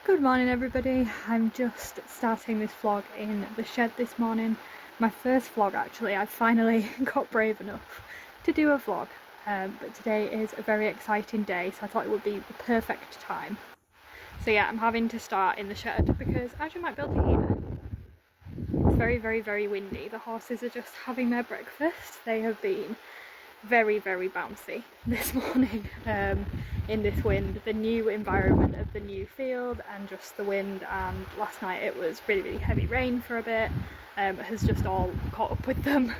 Good morning everybody, I'm just starting this vlog in the shed this morning. My first vlog actually. I finally got brave enough to do a vlog, but today is a very exciting day, so I thought it would be the perfect time. So yeah, I'm having to start in the shed because, as you might be able to hear, it's very windy. The horses are just having their breakfast. They have been very bouncy this morning in this wind, the new environment of the new field and just the wind, and last night it was really heavy rain for a bit. Has just all caught up with them.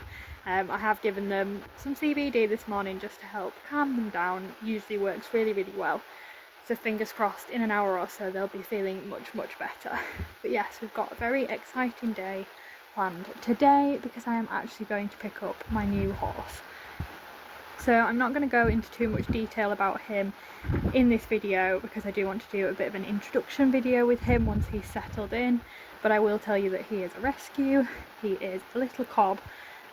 I have given them some CBD this morning just to help calm them down. Usually works really well, so fingers crossed in an hour or so they'll be feeling much better. But yes, we've got a very exciting day planned today because I am actually going to pick up my new horse. So I'm not going to go into too much detail about him in this video because I do want to do a bit of an introduction video with him once he's settled in, but I will tell you that he is a rescue. He is a little cob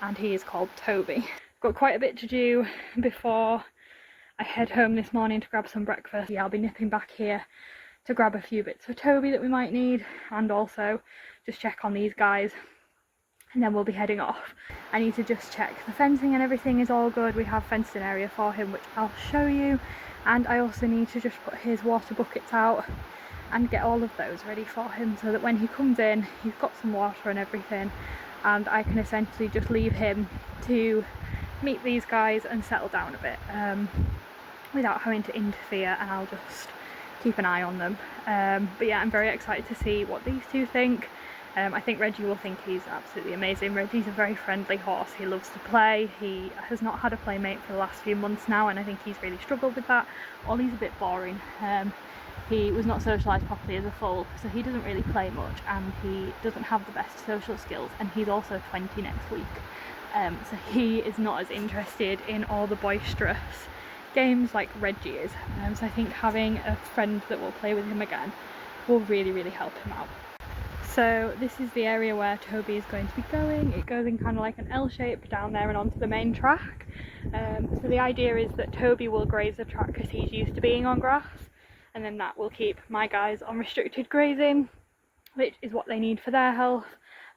and he is called Toby. Got quite a bit to do before I head home this morning to grab some breakfast. Yeah, I'll be nipping back here to grab a few bits for Toby that we might need, and also just check on these guys, and then we'll be heading off. I need to just check the fencing and everything is all good. We have fenced an area for him which I'll show you, and I also need to just put his water buckets out and get all of those ready for him so that when he comes in he's got some water and everything, and I can essentially just leave him to meet these guys and settle down a bit without having to interfere, and I'll just keep an eye on them. But yeah, I'm very excited to see what these two think. I think Reggie will think he's absolutely amazing. Reggie's a very friendly horse. He loves to play. He has not had a playmate for the last few months now, and I think he's really struggled with that. Ollie's a bit boring. He was not socialised properly as a foal, so he doesn't really play much, and he doesn't have the best social skills, and he's also 20 next week. So he is not as interested in all the boisterous games like Reggie is. So I think having a friend that will play with him again will really help him out. So this is the area where Toby is going to be going. It goes in kind of like an L shape down there and onto the main track. So the idea is that Toby will graze the track because he's used to being on grass, and then that will keep my guys on restricted grazing, which is what they need for their health.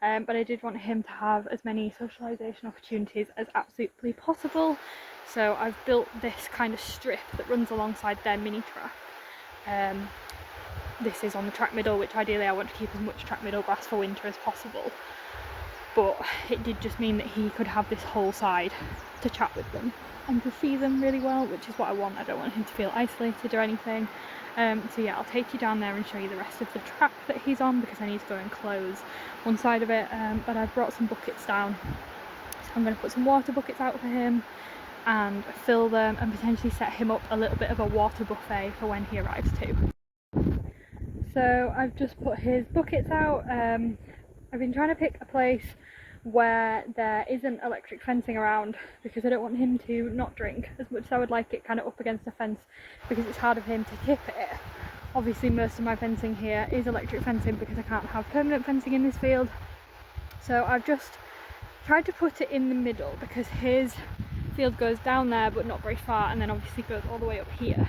But I did want him to have as many socialisation opportunities as absolutely possible. So I've built this kind of strip that runs alongside their mini track. This is on the track middle, which ideally I want to keep as much track middle grass for winter as possible, but it did just mean that he could have this whole side to chat with them and to see them really well, which is what I want. I don't want him to feel isolated or anything. So yeah, I'll take you down there and show you the rest of the track that he's on because I need to go and close one side of it, but I've brought some buckets down, so I'm going to put some water buckets out for him and fill them and potentially set him up a little bit of a water buffet for when he arrives too. So I've just put his buckets out. I've been trying to pick a place where there isn't electric fencing around because I don't want him to not drink as much as I would like it kind of up against the fence, because it's hard for him to tip it. Obviously most of my fencing here is electric fencing because I can't have permanent fencing in this field. So I've just tried to put it in the middle because his field goes down there but not very far, and then obviously goes all the way up here.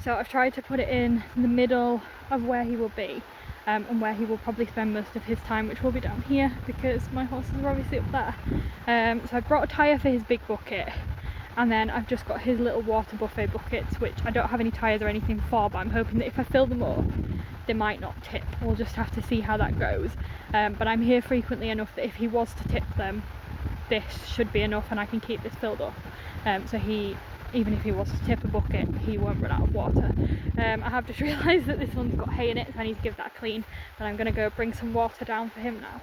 So I've tried to put it in the middle of where he will be, and where he will probably spend most of his time, which will be down here because my horses are obviously up there. So I brought a tyre for his big bucket, and then I've just got his little water buffet buckets, which I don't have any tyres or anything for, but I'm hoping that if I fill them up they might not tip. We'll just have to see how that goes. But I'm here frequently enough that if he was to tip them, this should be enough and I can keep this filled up. So even if he was to tip a bucket, he won't run out of water. I have just realised that this one's got hay in it, so I need to give that a clean, and I'm going to go bring some water down for him now.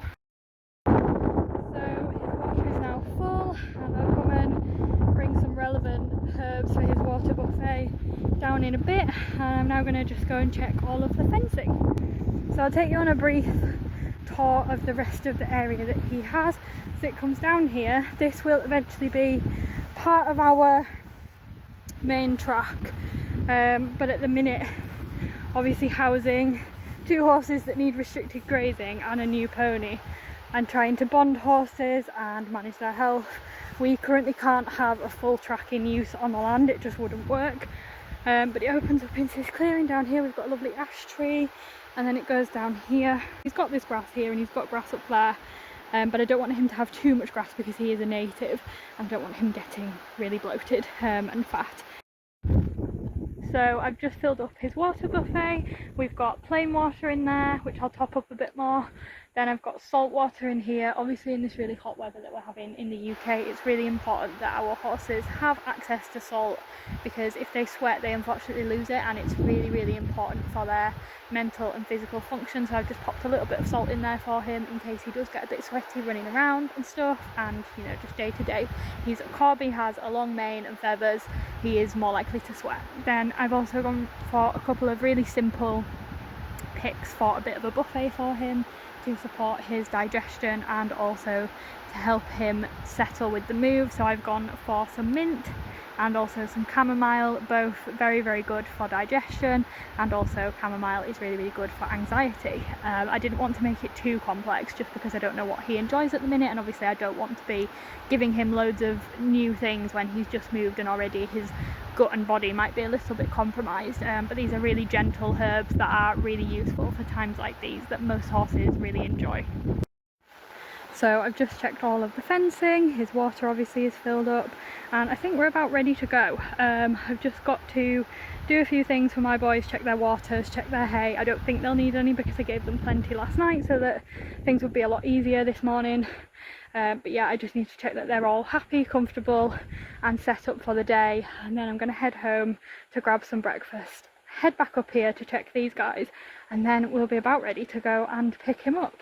So his water is now full, and I'll come and bring some relevant herbs for his water buffet down in a bit, and I'm now going to just go and check all of the fencing. So I'll take you on a brief tour of the rest of the area that he has. So it comes down here. This will eventually be part of our main track, but at the minute obviously housing two horses that need restricted grazing and a new pony and trying to bond horses and manage their health, we currently can't have a full track in use on the land. It just wouldn't work. but it opens up into this clearing down here. We've got a lovely ash tree, and then it goes down here. He's got this grass here and he's got grass up there, but I don't want him to have too much grass because he is a native, and I don't want him getting really bloated and fat. So I've just filled up his water buffet. We've got plain water in there, which I'll top up a bit more. Then I've got salt water in here. Obviously in this really hot weather that we're having in the UK, it's really important that our horses have access to salt, because if they sweat they unfortunately lose it, and it's really, really important for their mental and physical function. So I've just popped a little bit of salt in there for him in case he does get a bit sweaty running around and stuff, and you know, just day to day. He's a corby, has a long mane and feathers, he is more likely to sweat. Then I've also gone for a couple of really simple picks for a bit of a buffet for him to support his digestion and also to help him settle with the move. So I've gone for some mint and also some chamomile, both very, very good for digestion, and also chamomile is really, really good for anxiety. I didn't want to make it too complex just because I don't know what he enjoys at the minute, and obviously I don't want to be giving him loads of new things when he's just moved and already his gut and body might be a little bit compromised. But these are really gentle herbs that are really useful for times like these that most horses really enjoy. So I've just checked all of the fencing, his water obviously is filled up, and I think we're about ready to go. I've just got to do a few things for my boys, check their waters, check their hay. I don't think they'll need any because I gave them plenty last night, so that things would be a lot easier this morning. But yeah, I just need to check that they're all happy, comfortable and set up for the day, and then I'm going to head home to grab some breakfast, head back up here to check these guys, and then we'll be about ready to go and pick him up.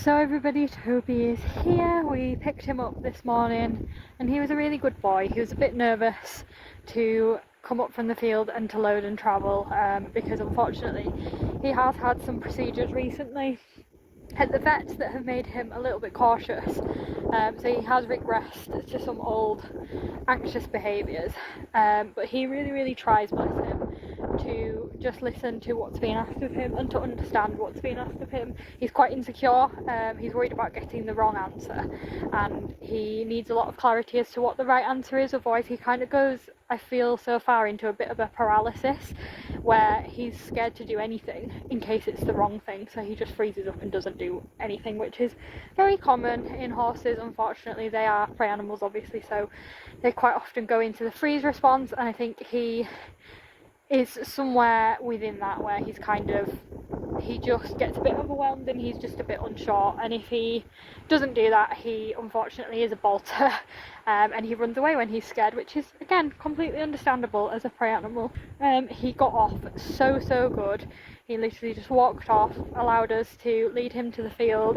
So everybody, Toby is here. We picked him up this morning and he was a really good boy. He was a bit nervous to come up from the field and to load and travel because unfortunately he has had some procedures recently at the vets that have made him a little bit cautious. So he has regressed to some old anxious behaviours, but he really tries, bless him, to just listen to what's being asked of him and to understand what's being asked of him. He's quite insecure, he's worried about getting the wrong answer, and he needs a lot of clarity as to what the right answer is, otherwise he kind of goes, I feel, so far into a bit of a paralysis where he's scared to do anything in case it's the wrong thing, so he just freezes up and doesn't do anything, which is very common in horses. Unfortunately, they are prey animals obviously, so they quite often go into the freeze response, and I think he is somewhere within that where he's kind of, he just gets a bit overwhelmed and he's just a bit unsure, and if he doesn't do that, he unfortunately is a bolter, and he runs away when he's scared, which is again completely understandable as a prey animal. He got off so good. He literally just walked off, allowed us to lead him to the field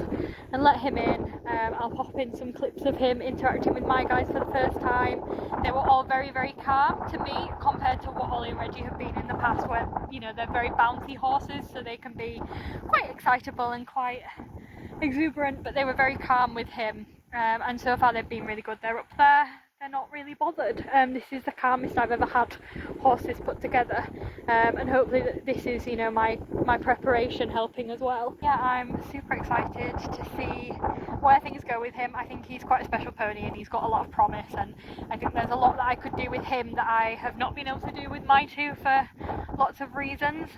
and let him in. I'll pop in some clips of him interacting with my guys for the first time. They were all very calm to me compared to what Ollie and Reggie have been in the past, where, you know, they're very bouncy horses, so they can be quite excitable and quite exuberant, but they were very calm with him, and so far they've been really good. They're up there, they're not really bothered. This is the calmest I've ever had horses put together, and hopefully this is, you know, my preparation helping as well. Yeah, I'm super excited to see where things go with him. I think he's quite a special pony and he's got a lot of promise, and I think there's a lot that I could do with him that I have not been able to do with my two for lots of reasons.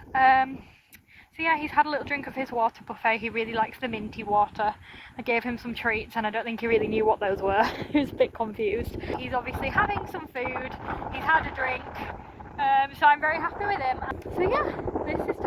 So yeah, he's had a little drink of his water buffet. He really likes the minty water. I gave him some treats and I don't think he really knew what those were. He was a bit confused. He's obviously having some food, he's had a drink, so I'm very happy with him. So yeah, this is